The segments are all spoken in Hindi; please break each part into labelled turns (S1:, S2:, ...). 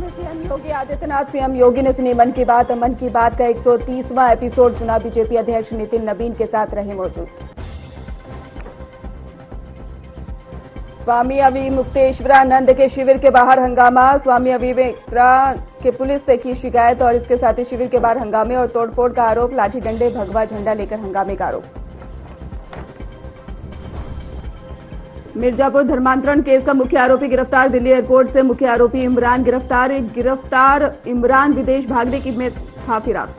S1: में सीएम योगी आदित्यनाथ। सीएम योगी ने सुनी मन की बात। मन की बात का 130वां एपिसोड सुना। बीजेपी अध्यक्ष नितिन नवीन के साथ रहे मौजूद। स्वामी अविमुक्तेश्वरानंद के शिविर के बाहर हंगामा। स्वामी अविवेकानंद के पुलिस से की शिकायत और इसके साथ ही शिविर के बाहर हंगामे और तोड़फोड़ का आरोप। लाठी डंडे भगवा झंडा लेकर हंगामे का आरोप। मिर्जापुर धर्मांतरण केस का मुख्य आरोपी गिरफ्तार। दिल्ली एयरपोर्ट से मुख्य आरोपी इमरान गिरफ्तार। इमरान विदेश भागने की में था फिराक।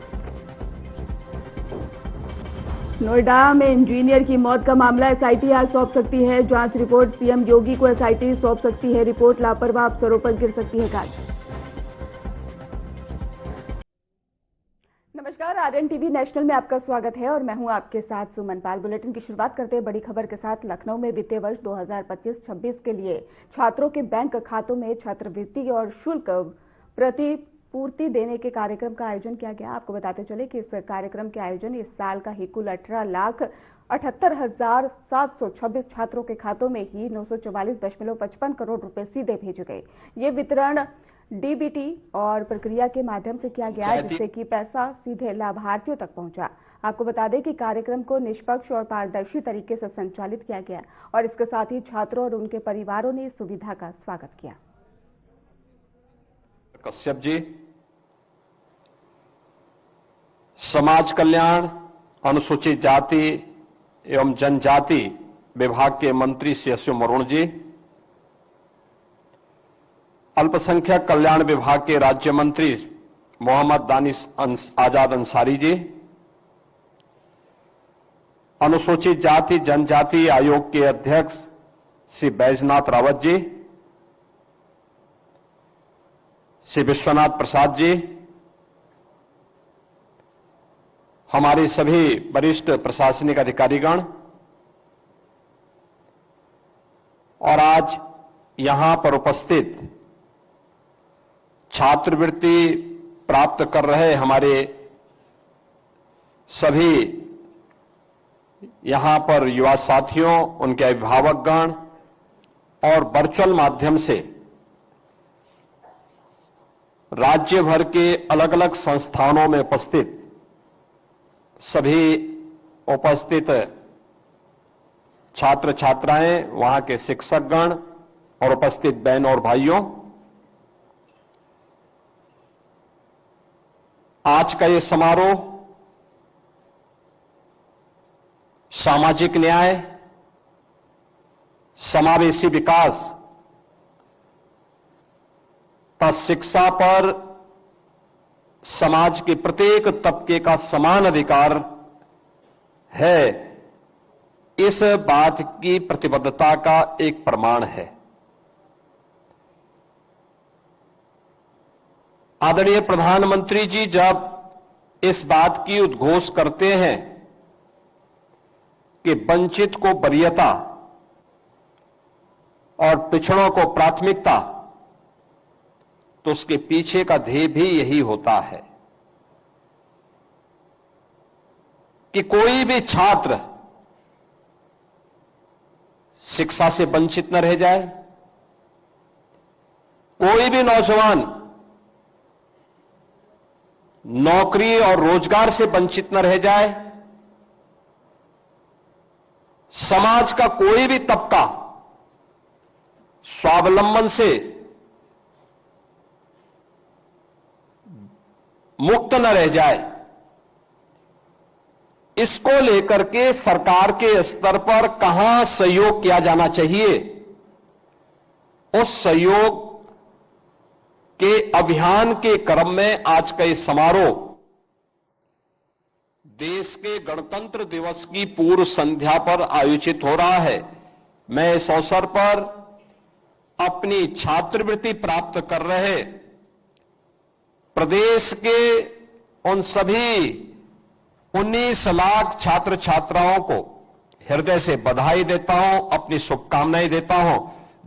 S1: नोएडा में इंजीनियर की मौत का मामला एसआईटी आज सौंप सकती है जांच रिपोर्ट। सीएम योगी को एसआईटी सौंप सकती है रिपोर्ट। लापरवाह अफसरों पर गिर सकती है गाज। नमस्कार, आरएन टीवी नेशनल में आपका स्वागत है और मैं हूं आपके साथ सुमन पाल। बुलेटिन की शुरुआत करते हैं बड़ी खबर के साथ। लखनऊ में वित्तीय वर्ष 2025-26 के लिए छात्रों के बैंक खातों में छात्रवृत्ति और शुल्क प्रतिपूर्ति देने के कार्यक्रम का आयोजन किया गया। आपको बताते चले कि इस कार्यक्रम के आयोजन इस साल का ही कुल 18,78,726 छात्रों के खातों में ही 944.55 करोड़ रुपए सीधे भेजे गए। ये वितरण डीबीटी और प्रक्रिया के माध्यम से किया गया, जिससे कि पैसा सीधे लाभार्थियों तक पहुंचा। आपको बता दें कि कार्यक्रम को निष्पक्ष और पारदर्शी तरीके से संचालित किया गया और इसके साथ ही छात्रों और उनके परिवारों ने इस सुविधा का स्वागत किया।
S2: कश्यप जी, समाज कल्याण, अनुसूचित जाति एवं जनजाति विभाग के मंत्री श्री अश्विनी वरुण जी, अल्पसंख्यक कल्याण विभाग के राज्य मंत्री मोहम्मद दानिश आजाद अंसारी जी, अनुसूचित जाति जनजाति आयोग के अध्यक्ष श्री बैजनाथ रावत जी, श्री विश्वनाथ प्रसाद जी, हमारे सभी वरिष्ठ प्रशासनिक अधिकारीगण और आज यहां पर उपस्थित छात्रवृत्ति प्राप्त कर रहे हमारे सभी यहां पर युवा साथियों, उनके अभिभावकगण और वर्चुअल माध्यम से राज्य भर के अलग अलग संस्थानों में उपस्थित सभी उपस्थित छात्र छात्राएं, वहां के शिक्षकगण और उपस्थित बहन और भाइयों, आज का ये समारोह सामाजिक न्याय, समावेशी विकास तथा शिक्षा पर समाज के प्रत्येक तबके का समान अधिकार है, इस बात की प्रतिबद्धता का एक प्रमाण है। आदरणीय प्रधानमंत्री जी जब इस बात की उद्घोष करते हैं कि वंचित को वरीयता और पिछड़ों को प्राथमिकता, तो उसके पीछे का ध्येय भी यही होता है कि कोई भी छात्र शिक्षा से वंचित न रह जाए, कोई भी नौजवान नौकरी और रोजगार से वंचित न रह जाए, समाज का कोई भी तबका स्वावलंबन से मुक्त न रह जाए, इसको लेकर के सरकार के स्तर पर कहां सहयोग किया जाना चाहिए, उस सहयोग के अभियान के क्रम में आज का ये समारोह देश के गणतंत्र दिवस की पूर्व संध्या पर आयोजित हो रहा है। मैं इस अवसर पर अपनी छात्रवृत्ति प्राप्त कर रहे प्रदेश के उन सभी 19 लाख छात्र छात्राओं को हृदय से बधाई देता हूं, अपनी शुभकामनाएं देता हूं,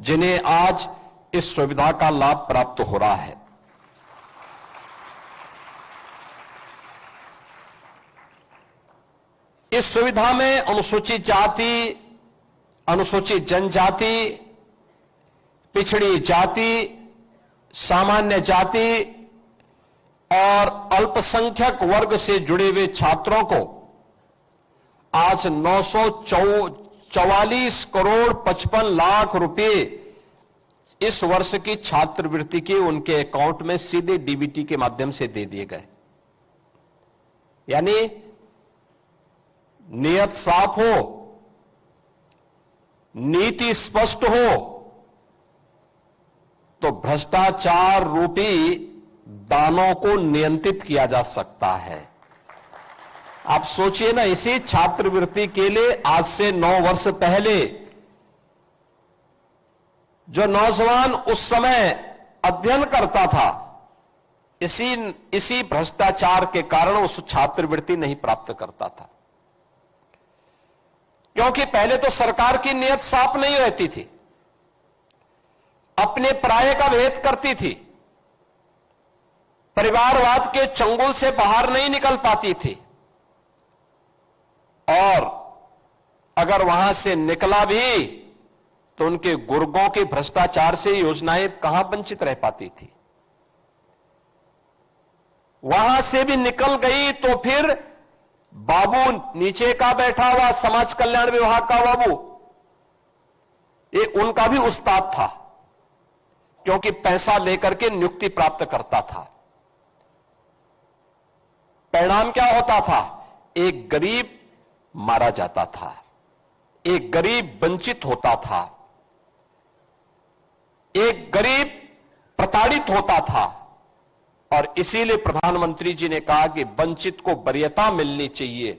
S2: जिन्हें आज इस सुविधा का लाभ प्राप्त हो रहा है। इस सुविधा में अनुसूचित जाति, अनुसूचित जनजाति, पिछड़ी जाति सामान्य जाति और अल्पसंख्यक वर्ग से जुड़े हुए छात्रों को आज 944 करोड़ 55 लाख रुपए इस वर्ष की छात्रवृत्ति के उनके अकाउंट में सीधे डीबीटी के माध्यम से दे दिए गए। यानी नियत साफ हो, नीति स्पष्ट हो तो भ्रष्टाचार रूपी दानों को नियंत्रित किया जा सकता है। आप सोचिए ना, इसी छात्रवृत्ति के लिए आज से 9 वर्ष पहले जो नौजवान उस समय अध्ययन करता था, इसी भ्रष्टाचार के कारण उस छात्रवृत्ति नहीं प्राप्त करता था। क्योंकि पहले तो सरकार की नीयत साफ नहीं रहती थी, अपने पराये का भेद करती थी, परिवारवाद के चंगुल से बाहर नहीं निकल पाती थी, और अगर वहां से निकला भी तो उनके गुर्गों के भ्रष्टाचार से योजनाएं कहां वंचित रह पाती थी। वहां से भी निकल गई तो फिर बाबू, नीचे का बैठा हुआ समाज कल्याण विभाग का बाबू, ये उनका भी उस्ताद था, क्योंकि पैसा लेकर के नियुक्ति प्राप्त करता था। परिणाम क्या होता था? एक गरीब मारा जाता था, एक गरीब वंचित होता था, एक गरीब प्रताड़ित होता था। और इसीलिए प्रधानमंत्री जी ने कहा कि वंचित को वरीयता मिलनी चाहिए,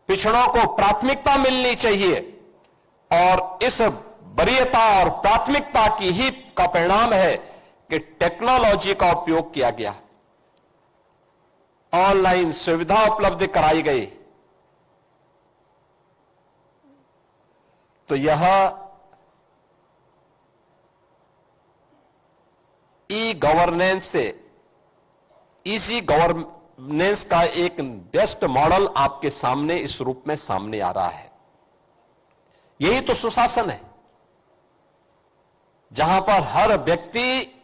S2: पिछड़ों को प्राथमिकता मिलनी चाहिए, और इस वरीयता और प्राथमिकता की ही का परिणाम है कि टेक्नोलॉजी का उपयोग किया गया, ऑनलाइन सुविधा उपलब्ध कराई गई। तो यह ई गवर्नेंस से इसी गवर्नेंस का एक बेस्ट मॉडल आपके सामने इस रूप में सामने आ रहा है। यही तो सुशासन है, जहां पर हर व्यक्ति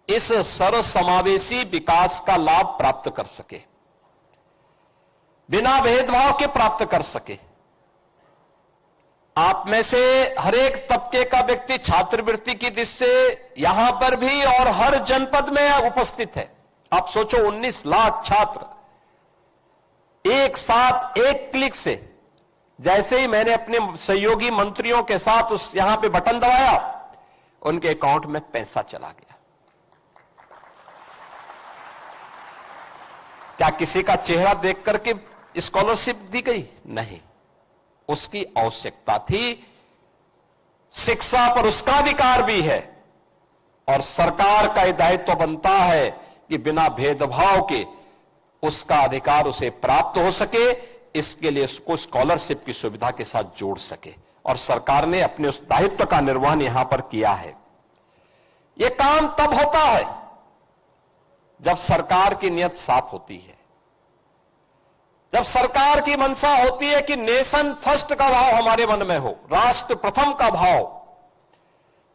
S2: इस सर्वसमावेशी विकास का लाभ प्राप्त कर सके, बिना भेदभाव के प्राप्त कर सके। आप में से हर एक तबके का व्यक्ति छात्रवृत्ति की दृष्टि से यहां पर भी और हर जनपद में उपस्थित है। आप सोचो, 19 लाख छात्र एक साथ एक क्लिक से, जैसे ही मैंने अपने सहयोगी मंत्रियों के साथ यहां पे बटन दबाया, उनके अकाउंट में पैसा चला गया। क्या किसी का चेहरा देख करके स्कॉलरशिप दी गई? नहीं, उसकी आवश्यकता थी। शिक्षा पर उसका अधिकार भी है, और सरकार का यह दायित्व बनता है कि बिना भेदभाव के उसका अधिकार उसे प्राप्त हो सके, इसके लिए उसको स्कॉलरशिप की सुविधा के साथ जोड़ सके। और सरकार ने अपने उस दायित्व का निर्वहन यहां पर किया है। यह काम तब होता है जब सरकार की नीयत साफ होती है, जब सरकार की मंशा होती है कि नेशन फर्स्ट का भाव हमारे मन में हो, राष्ट्र प्रथम का भाव।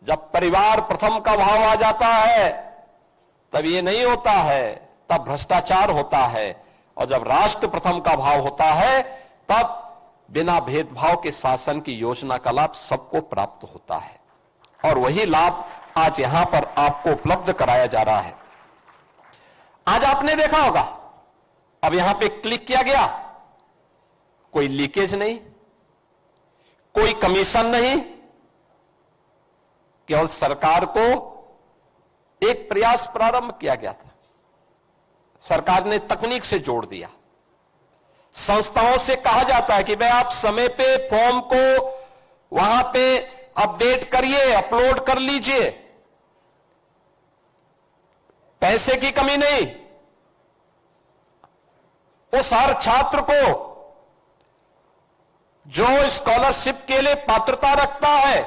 S2: जब परिवार प्रथम का भाव आ जाता है तब ये नहीं होता है, तब भ्रष्टाचार होता है। और जब राष्ट्र प्रथम का भाव होता है तब बिना भेदभाव के शासन की योजना का लाभ सबको प्राप्त होता है। और वही लाभ आज यहां पर आपको उपलब्ध कराया जा रहा है। आज आपने देखा होगा, अब यहां पे क्लिक किया गया, कोई लीकेज नहीं, कोई कमीशन नहीं, केवल सरकार को एक प्रयास प्रारंभ किया गया था। सरकार ने तकनीक से जोड़ दिया। संस्थाओं से कहा जाता है कि भाई आप समय पे फॉर्म को वहां पे अपडेट करिए, अपलोड कर लीजिए, पैसे की कमी नहीं। उस हर छात्र को जो स्कॉलरशिप के लिए पात्रता रखता है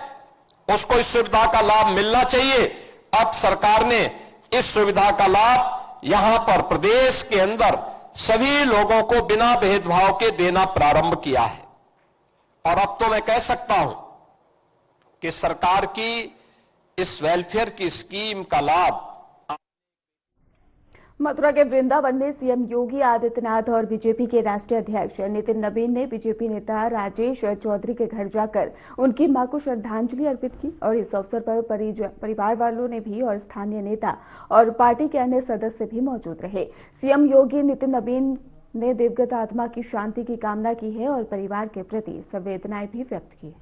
S2: उसको इस सुविधा का लाभ मिलना चाहिए। अब सरकार ने इस सुविधा का लाभ यहां पर प्रदेश के अंदर सभी लोगों को बिना भेदभाव के देना प्रारंभ किया है। और अब तो मैं कह सकता हूं कि सरकार की इस वेलफेयर की स्कीम का लाभ
S1: मथुरा के वृंदावन में सीएम योगी आदित्यनाथ और बीजेपी के राष्ट्रीय अध्यक्ष नितिन नवीन ने बीजेपी नेता राजेश चौधरी के घर जाकर उनकी मां को श्रद्धांजलि अर्पित की और इस अवसर पर परिवार वालों ने भी और स्थानीय नेता और पार्टी के अन्य सदस्य भी मौजूद रहे। सीएम योगी नितिन नवीन ने दिवंगत आत्मा की शांति की कामना की है और परिवार के प्रति संवेदनाएं भी व्यक्त की।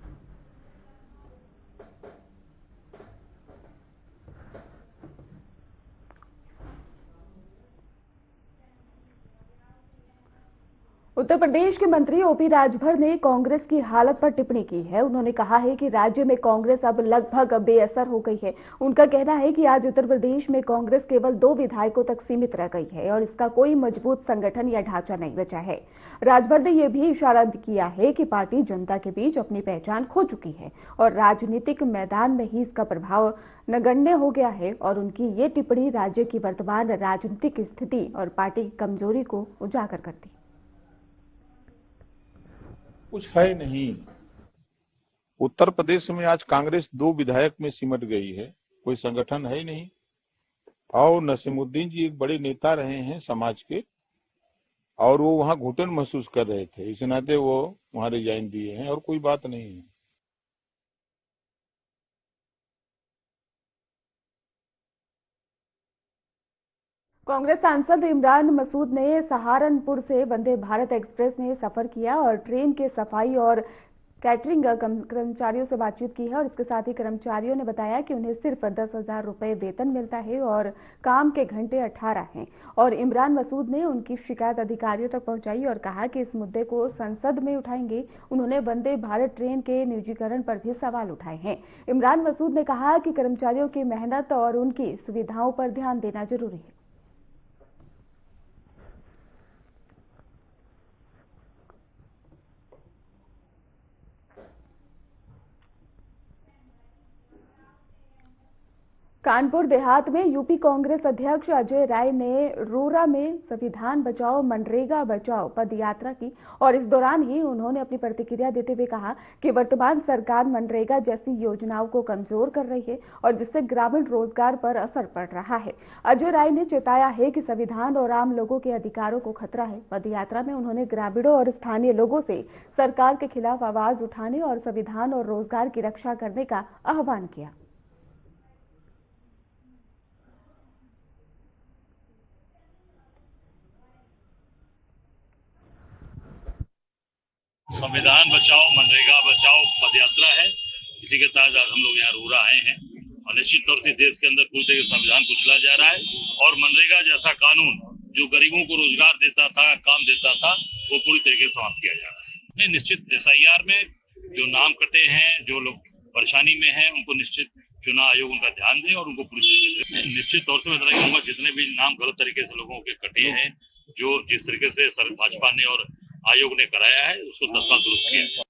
S1: उत्तर प्रदेश के मंत्री ओपी राजभर ने कांग्रेस की हालत पर टिप्पणी की है। उन्होंने कहा है कि राज्य में कांग्रेस अब लगभग बेअसर हो गई है। उनका कहना है कि आज उत्तर प्रदेश में कांग्रेस केवल 2 विधायकों तक सीमित रह गई है और इसका कोई मजबूत संगठन या ढांचा नहीं बचा है। राजभर ने यह भी इशारा किया है कि पार्टी जनता के बीच अपनी पहचान खो चुकी है और राजनीतिक मैदान में ही इसका प्रभाव नगण्य हो गया है और उनकी ये टिप्पणी राज्य की वर्तमान राजनीतिक स्थिति और पार्टी की कमजोरी को उजागर करती।
S3: कुछ है नहीं। उत्तर प्रदेश में आज कांग्रेस 2 विधायक में सिमट गई है, कोई संगठन है ही नहीं। और नसीमुद्दीन जी एक बड़े नेता रहे हैं समाज के और वो वहां घुटन महसूस कर रहे थे, इस नाते वो वहां रिजाइन दिए हैं और कोई बात नहीं है।
S1: कांग्रेस सांसद इमरान मसूद ने सहारनपुर से वंदे भारत एक्सप्रेस में सफर किया और ट्रेन के सफाई और कैटरिंग कर्मचारियों से बातचीत की है और इसके साथ ही कर्मचारियों ने बताया कि उन्हें सिर्फ 10,000 रुपए वेतन मिलता है और काम के घंटे 18 हैं और इमरान मसूद ने उनकी शिकायत अधिकारियों तक पहुंचाई और कहा कि इस मुद्दे को संसद में उठाएंगे। उन्होंने वंदे भारत ट्रेन के निजीकरण पर भी सवाल उठाए हैं। इमरान मसूद ने कहा कि कर्मचारियों की मेहनत और उनकी सुविधाओं पर ध्यान देना जरूरी है। कानपुर देहात में यूपी कांग्रेस अध्यक्ष अजय राय ने रोरा में संविधान बचाओ मनरेगा बचाओ पदयात्रा की और इस दौरान ही उन्होंने अपनी प्रतिक्रिया देते हुए कहा कि वर्तमान सरकार मनरेगा जैसी योजनाओं को कमजोर कर रही है और जिससे ग्रामीण रोजगार पर असर पड़ रहा है। अजय राय ने चेताया है कि संविधान और आम लोगों के अधिकारों को खतरा है। पदयात्रा में उन्होंने ग्रामीणों और स्थानीय लोगों से सरकार के खिलाफ आवाज उठाने और संविधान और रोजगार की रक्षा करने का आह्वान किया।
S4: संविधान बचाओ मनरेगा बचाओ पदयात्रा है। इसी के तहत आज हम लोग यहाँ रोरा आए हैं और निश्चित तौर से देश के अंदर पूरी तरीके से संविधान कुचला जा रहा है और मनरेगा जैसा कानून जो गरीबों को रोजगार देता था, काम देता था, वो पूरी तरीके से समाप्त किया जा रहा है। नहीं, निश्चित SIR में जो नाम कटे हैं, जो लोग परेशानी में हैं, उनको निश्चित चुनाव आयोग उनका ध्यान दे और उनको पूरी तरीके से निश्चित तौर से मैं कहूँगा जितने भी नाम गलत तरीके से लोगों के कटे हैं, जो जिस तरीके से भाजपा ने और आयोग ने कराया है उसको तत्काल दुरुस्त किया है।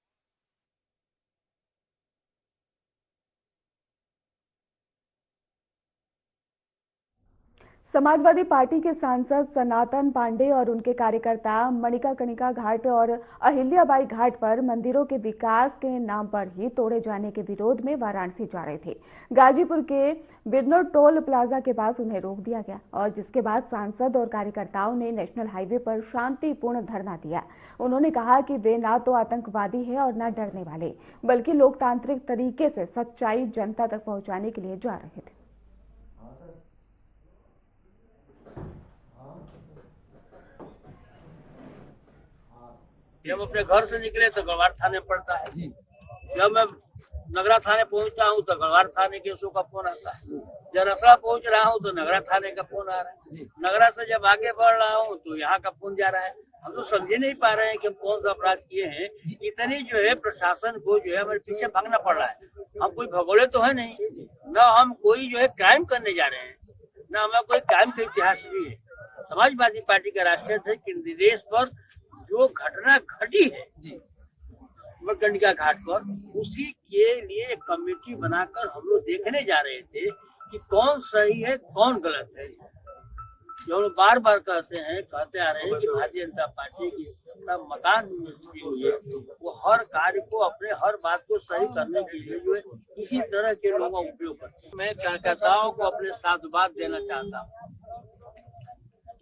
S1: समाजवादी पार्टी के सांसद सनातन पांडे और उनके कार्यकर्ता मणिकर्णिका घाट और अहिल्याबाई घाट पर मंदिरों के विकास के नाम पर ही तोड़े जाने के विरोध में वाराणसी जा रहे थे। गाजीपुर के बिरनोर टोल प्लाजा के पास उन्हें रोक दिया गया और जिसके बाद सांसद और कार्यकर्ताओं ने नेशनल हाईवे पर शांतिपूर्ण धरना दिया। उन्होंने कहा कि वे ना तो आतंकवादी हैं और न डरने वाले, बल्कि लोकतांत्रिक तरीके से सच्चाई जनता तक पहुंचाने के लिए जा रहे थे।
S5: जब अपने घर से निकले तो गढ़वार थाने पड़ता है। जब मैं नगरा थाने पहुंचता हूँ तो गढ़वार थाने के उसका फोन आता है। जब रसड़ा पहुंच रहा हूँ तो नगरा थाने का फोन आ रहा है। नगरा से जब आगे बढ़ रहा हूँ तो यहाँ का फोन जा रहा है। हम तो समझ नहीं पा रहे हैं कि हम कौन सा अपराध किए हैं। इतनी जो है प्रशासन को जो है हमारे पीछे भागना पड़ रहा है। हम कोई भगोड़े तो है नहीं, न हम कोई जो है क्राइम करने जा रहे हैं, न हमें कोई क्राइम का इतिहास भी है। समाजवादी पार्टी का राष्ट्रीय अध्यक्ष के निर्देश पर जो घटना घटी है मणिकर्णिका घाट पर, उसी के लिए एक कमेटी बनाकर हम लोग देखने जा रहे थे कि कौन सही है कौन गलत है। जो लोग बार बार कहते आ रहे हैं कि भारतीय जनता पार्टी की सत्ता मकान में हुई है, वो हर कार्य को अपने हर बात को सही करने के लिए जो है इसी तरह के लोगों का उपयोग करते हैं। मैं कार्यकर्ताओं को अपने साथ बात देना चाहता हूँ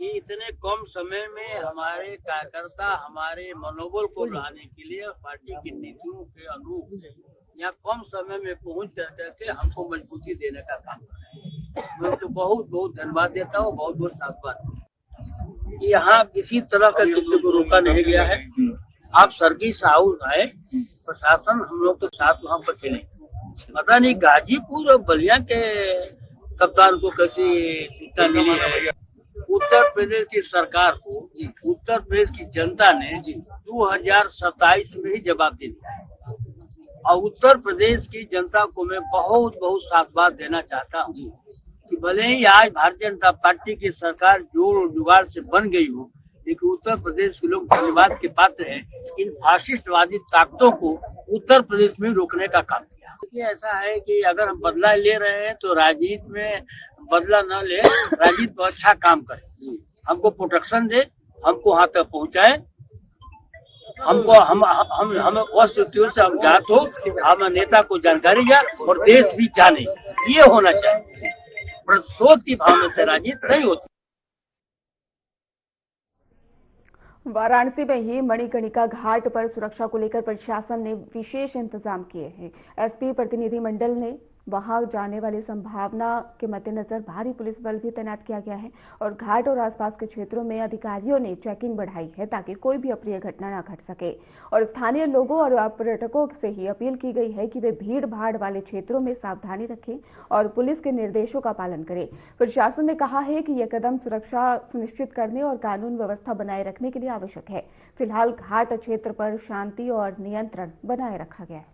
S5: कि इतने कम समय में हमारे कार्यकर्ता हमारे मनोबल को बढ़ाने के लिए पार्टी की नीतियों के अनुरूप यहाँ कम समय में पहुंच करके हमको मजबूती देने का काम कर रहे हैं। मैं उनको बहुत बहुत धन्यवाद देता हूँ, बहुत बहुत साधुवाद। यहाँ किसी तरह का किसी को रोका नहीं गया है। आप सर्विस हाउस आए, प्रशासन हम लोग के साथ वहाँ पर चले। पता नहीं गाजीपुर और बलिया के कप्तान को कैसी सूचना मिली है। उत्तर प्रदेश की सरकार को उत्तर प्रदेश की जनता ने 2027 में ही जवाब दे दिया है और उत्तर प्रदेश की जनता को मैं बहुत बहुत साधुवाद देना चाहता हूँ कि भले ही आज भारतीय जनता पार्टी की सरकार जोड़ जुगाड़ से बन गई हो, लेकिन उत्तर प्रदेश के लोग धन्यवाद के पात्र हैं। इन फासिस्टवादी ताकतों को उत्तर प्रदेश में रोकने का काम किया। देखिए ऐसा है कि अगर हम बदला ले रहे हैं तो राजनीति में बदला न ले, राजनीति में अच्छा काम करे, हमको प्रोटेक्शन दे, हमको वहां तक पहुंचाए, हमको हम वस्तु से हम जात हो, हम नेता को जानकारी जाए और देश भी जाने, ये होना चाहिए। प्रतिशोध की भावना से राजनीति नहीं होती।
S1: वाराणसी में ही मणिकर्णिका घाट पर सुरक्षा को लेकर प्रशासन ने विशेष इंतजाम किए हैं। एसपी प्रतिनिधि मंडल ने वहां जाने वाली संभावना के मद्देनजर भारी पुलिस बल भी तैनात किया गया है और घाट और आसपास के क्षेत्रों में अधिकारियों ने चेकिंग बढ़ाई है ताकि कोई भी अप्रिय घटना न घट सके। और स्थानीय लोगों और पर्यटकों से ही अपील की गई है कि वे भीड़ भाड़ वाले क्षेत्रों में सावधानी रखें और पुलिस के निर्देशों का पालन करें। प्रशासन ने कहा है कि यह कदम सुरक्षा सुनिश्चित करने और कानून व्यवस्था बनाए रखने के लिए आवश्यक है। फिलहाल घाट क्षेत्र पर शांति और नियंत्रण बनाए रखा गया है।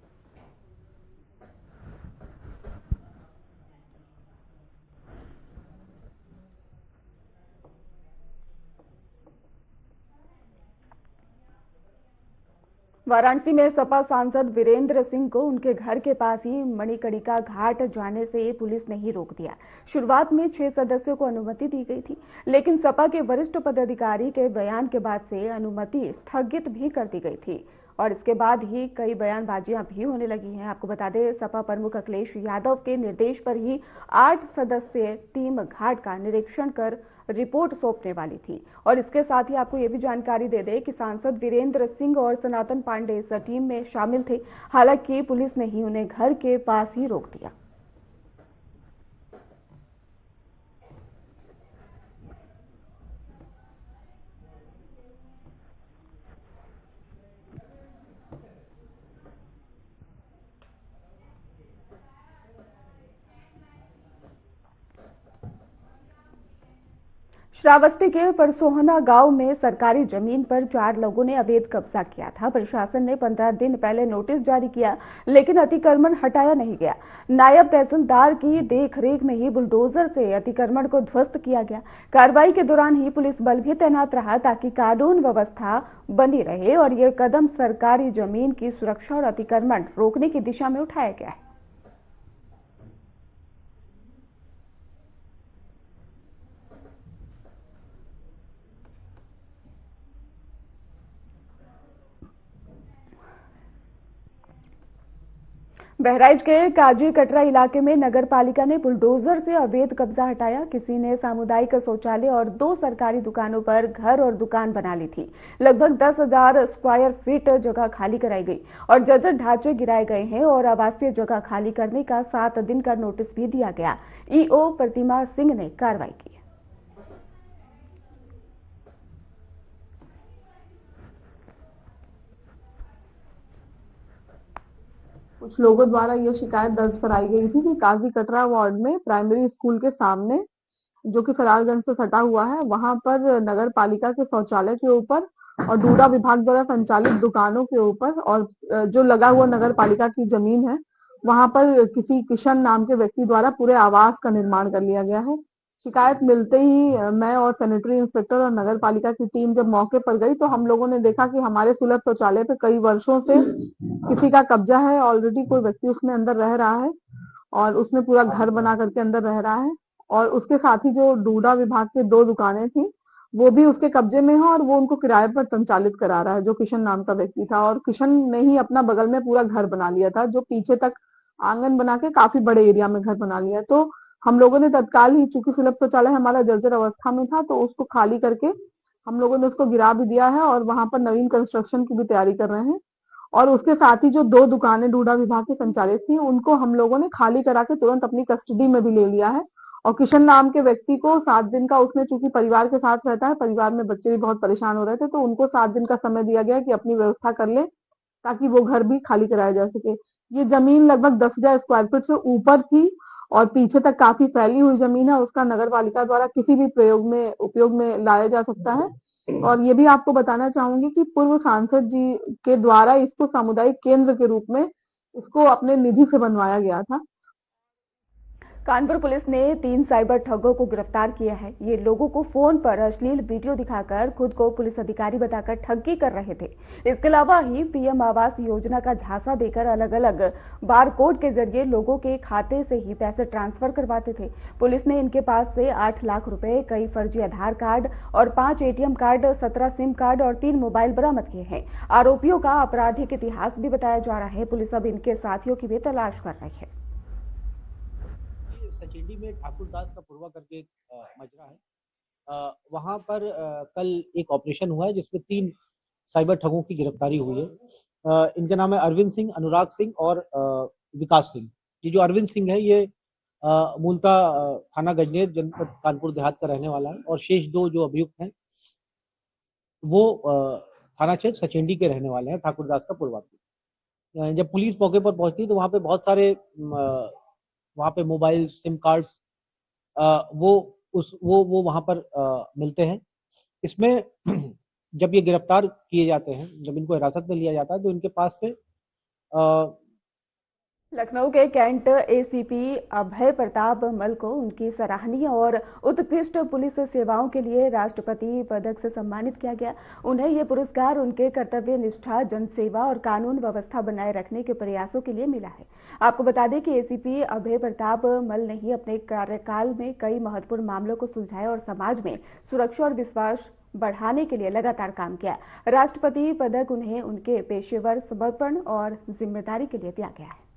S1: वाराणसी में सपा सांसद वीरेंद्र सिंह को उनके घर के पास ही मणिकर्णिका घाट जाने से पुलिस ने ही रोक दिया। शुरुआत में 6 सदस्यों को अनुमति दी गई थी, लेकिन सपा के वरिष्ठ पदाधिकारी के बयान के बाद से अनुमति स्थगित भी कर दी गई थी और इसके बाद ही कई बयानबाजियां भी होने लगी हैं। आपको बता दें, सपा प्रमुख अखिलेश यादव के निर्देश पर ही 8 सदस्यीय टीम घाट का निरीक्षण कर रिपोर्ट सौंपने वाली थी। और इसके साथ ही आपको ये भी जानकारी दे दें कि सांसद वीरेंद्र सिंह और सनातन पांडे इस टीम में शामिल थे। हालांकि पुलिस ने ही उन्हें घर के पास ही रोक दिया। श्रावस्ती के परसोहना गांव में सरकारी जमीन पर 4 लोगों ने अवैध कब्जा किया था। प्रशासन ने 15 दिन पहले नोटिस जारी किया, लेकिन अतिक्रमण हटाया नहीं गया। नायब तहसीलदार की देखरेख में ही बुलडोजर से अतिक्रमण को ध्वस्त किया गया। कार्रवाई के दौरान ही पुलिस बल भी तैनात रहा ताकि कानून व्यवस्था बनी रहे और ये कदम सरकारी जमीन की सुरक्षा और अतिक्रमण रोकने की दिशा में उठाया गया है। बहराइच के काजी कटरा इलाके में नगर पालिका ने बुलडोजर से अवैध कब्जा हटाया। किसी ने सामुदायिक शौचालय और 2 सरकारी दुकानों पर घर और दुकान बना ली थी। लगभग 10,000 स्क्वायर फीट जगह खाली कराई गई और जर्जर ढांचे गिराए गए हैं और आवासीय जगह खाली करने का 7 दिन का नोटिस भी दिया गया। ईओ प्रतिमा सिंह ने कार्रवाई की।
S6: कुछ लोगों द्वारा ये शिकायत दर्ज कराई गई थी कि काजी कटरा वार्ड में प्राइमरी स्कूल के सामने, जो कि फरारगंज से सटा हुआ है, वहां पर नगर पालिका के शौचालय के ऊपर और डूडा विभाग द्वारा संचालित दुकानों के ऊपर और जो लगा हुआ नगर पालिका की जमीन है, वहां पर किसी किशन नाम के व्यक्ति द्वारा पूरे आवास का निर्माण कर लिया गया है। शिकायत मिलते ही मैं और सैनिटरी इंस्पेक्टर और नगर पालिका की टीम जब मौके पर गई तो हम लोगों ने देखा कि हमारे सुलभ शौचालय पे कई वर्षों से किसी का कब्जा है। ऑलरेडी कोई व्यक्ति उसमें अंदर रह रहा है और उसने पूरा घर बना करके अंदर रह रहा है और उसके साथ ही जो डूडा विभाग के 2 दुकानें थी वो भी उसके कब्जे में है और वो उनको किराए पर संचालित करा रहा है, जो किशन नाम का व्यक्ति था। और किशन ने ही अपना बगल में पूरा घर बना लिया था, जो पीछे तक आंगन बना के काफी बड़े एरिया में घर बना लिया। तो हम लोगों ने तत्काल ही, चूंकि सुलभ शौचालय हमारा जर्जर अवस्था में था, तो उसको खाली करके हम लोगों ने उसको गिरा भी दिया है और वहां पर नवीन कंस्ट्रक्शन की भी तैयारी कर रहे हैं। और उसके साथ ही जो 2 दुकानें डूडा विभाग की संचालित थी, उनको हम लोगों ने खाली करा के तुरंत अपनी कस्टडी में भी ले लिया है। और किशन नाम के व्यक्ति को 7 दिन का, उसने चूंकि परिवार के साथ रहता है, परिवार में बच्चे भी बहुत परेशान हो रहे थे, तो उनको 7 दिन का समय दिया गया कि अपनी व्यवस्था कर ले, ताकि वो घर भी खाली कराया जा सके। ये जमीन लगभग 10,000 स्क्वायर फीट से ऊपर थी और पीछे तक काफी फैली हुई जमीन है। उसका नगर पालिका द्वारा किसी भी उपयोग में लाया जा सकता है। और ये भी आपको बताना चाहूंगी कि पूर्व सांसद जी के द्वारा इसको सामुदायिक केंद्र के रूप में इसको अपने निधि से बनवाया गया था।
S1: कानपुर पुलिस ने 3 साइबर ठगों को गिरफ्तार किया है। ये लोगों को फोन पर अश्लील वीडियो दिखाकर खुद को पुलिस अधिकारी बताकर ठगी कर रहे थे। इसके अलावा ही पीएम आवास योजना का झांसा देकर अलग अलग बार कोड के जरिए लोगों के खाते से ही पैसे ट्रांसफर करवाते थे। पुलिस ने इनके पास से 8 लाख रुपए, कई फर्जी आधार कार्ड और 5 एटीएम कार्ड, 17 सिम कार्ड और 3 मोबाइल बरामद किए हैं। आरोपियों का आपराधिक इतिहास भी बताया जा रहा है। पुलिस अब इनके साथियों की भी तलाश कर रही है।
S7: सचेंडी में ठाकुरदास का पुरवा करके एक मजरा है, वहां पर कल एक ऑपरेशन हुआ है जिसमें 3 साइबर ठगों की गिरफ्तारी हुई है। इनका नाम है अरविंद सिंह, अनुराग सिंह और विकास सिंह। ये जो अरविंद सिंह है ये मूलतः थाना गजनेर जनपद कानपुर देहात का रहने वाला है और शेष 2 जो अभियुक्त हैं वो थाना क्षेत्र सचेंडी के रहने वाले हैं, ठाकुरदास का पुरवा। जब पुलिस मौके पर पहुंचती है तो वहां पे बहुत सारे वहां पे मोबाइल, सिम कार्ड्स वो वहां पर मिलते हैं। इसमें जब ये गिरफ्तार किए जाते हैं, जब इनको हिरासत में लिया जाता है, तो इनके पास से
S1: लखनऊ के कैंट एसीपी अभय प्रताप मल को उनकी सराहनीय और उत्कृष्ट पुलिस सेवाओं के लिए राष्ट्रपति पदक से सम्मानित किया गया। उन्हें यह पुरस्कार उनके कर्तव्य निष्ठा, जनसेवा और कानून व्यवस्था बनाए रखने के प्रयासों के लिए मिला है। आपको बता दें कि एसीपी अभय प्रताप मल ने ही अपने कार्यकाल में कई महत्वपूर्ण मामलों को सुलझाया और समाज में सुरक्षा और विश्वास बढ़ाने के लिए लगातार काम किया। राष्ट्रपति पदक उन्हें उनके पेशेवर समर्पण और जिम्मेदारी के लिए दिया गया है।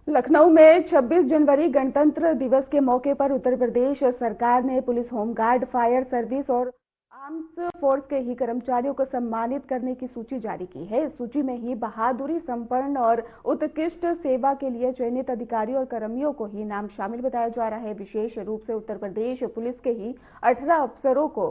S1: लखनऊ में 26 जनवरी गणतंत्र दिवस के मौके पर उत्तर प्रदेश सरकार ने पुलिस, होमगार्ड, फायर सर्विस और आर्म्स फोर्स के ही कर्मचारियों को सम्मानित करने की सूची जारी की है। इस सूची में ही बहादुरी संपन्न और उत्कृष्ट सेवा के लिए चयनित अधिकारियों और कर्मियों को ही नाम शामिल बताया जा रहा है। विशेष रूप से उत्तर प्रदेश पुलिस के ही 18 अफसरों को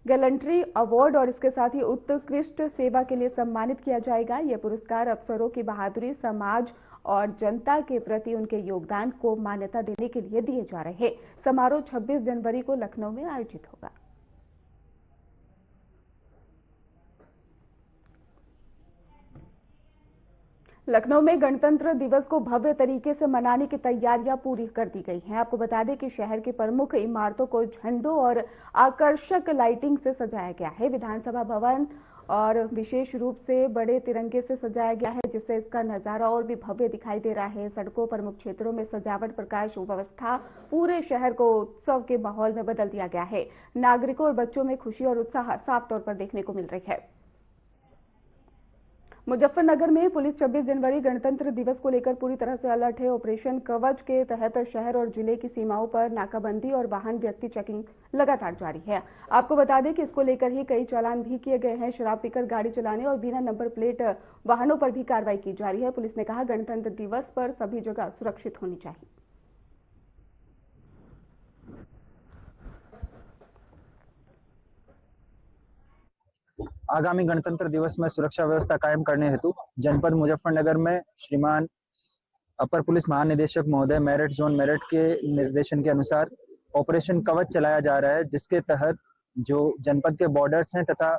S1: गैलेंट्री अवार्ड और इसके साथ ही उत्कृष्ट सेवा के लिए सम्मानित किया जाएगा। यह पुरस्कार अफसरों की बहादुरी, समाज और जनता के प्रति उनके योगदान को मान्यता देने के लिए दिए जा रहे हैं। समारोह 26 जनवरी को लखनऊ में आयोजित होगा। लखनऊ में गणतंत्र दिवस को भव्य तरीके से मनाने की तैयारियां पूरी कर दी गई हैं। आपको बता दें कि शहर की प्रमुख इमारतों को झंडों और आकर्षक लाइटिंग से सजाया गया है। विधानसभा भवन और विशेष रूप से बड़े तिरंगे से सजाया गया है, जिससे इसका नजारा और भी भव्य दिखाई दे रहा है। सड़कों, प्रमुख क्षेत्रों में सजावट, प्रकाश व्यवस्था पूरे शहर को उत्सव के माहौल में बदल दिया गया है। नागरिकों और बच्चों में खुशी और उत्साह साफ तौर पर देखने को मिल रही है। मुजफ्फरनगर में पुलिस 26 जनवरी गणतंत्र दिवस को लेकर पूरी तरह से अलर्ट है। ऑपरेशन कवच के तहत शहर और जिले की सीमाओं पर नाकाबंदी और वाहन व्यक्ति चेकिंग लगातार जारी है। आपको बता दें कि इसको लेकर ही कई चालान भी किए गए हैं। शराब पीकर गाड़ी चलाने और बिना नंबर प्लेट वाहनों पर भी कार्रवाई की जा रही है। पुलिस ने कहा, गणतंत्र दिवस पर सभी जगह सुरक्षित होनी चाहिए।
S8: आगामी गणतंत्र दिवस में सुरक्षा व्यवस्था कायम करने हेतु जनपद मुजफ्फरनगर में श्रीमान अपर पुलिस महानिदेशक महोदय मेरठ जोन मेरठ के निर्देशन के अनुसार ऑपरेशन कवच चलाया जा रहा है, जिसके तहत जो जनपद के बॉर्डर्स हैं तथा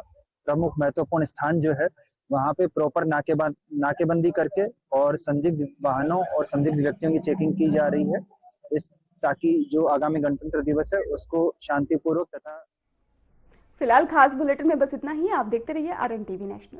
S8: प्रमुख महत्वपूर्ण स्थान जो है वहां पे प्रॉपर नाकेबंदी करके और संदिग्ध वाहनों और संदिग्ध व्यक्तियों की चेकिंग की जा रही है, इस ताकि जो आगामी गणतंत्र दिवस है उसको शांतिपूर्वक तथा।
S1: फिलहाल खास बुलेटिन में बस इतना ही। आप देखते रहिए RN TV नेशनल।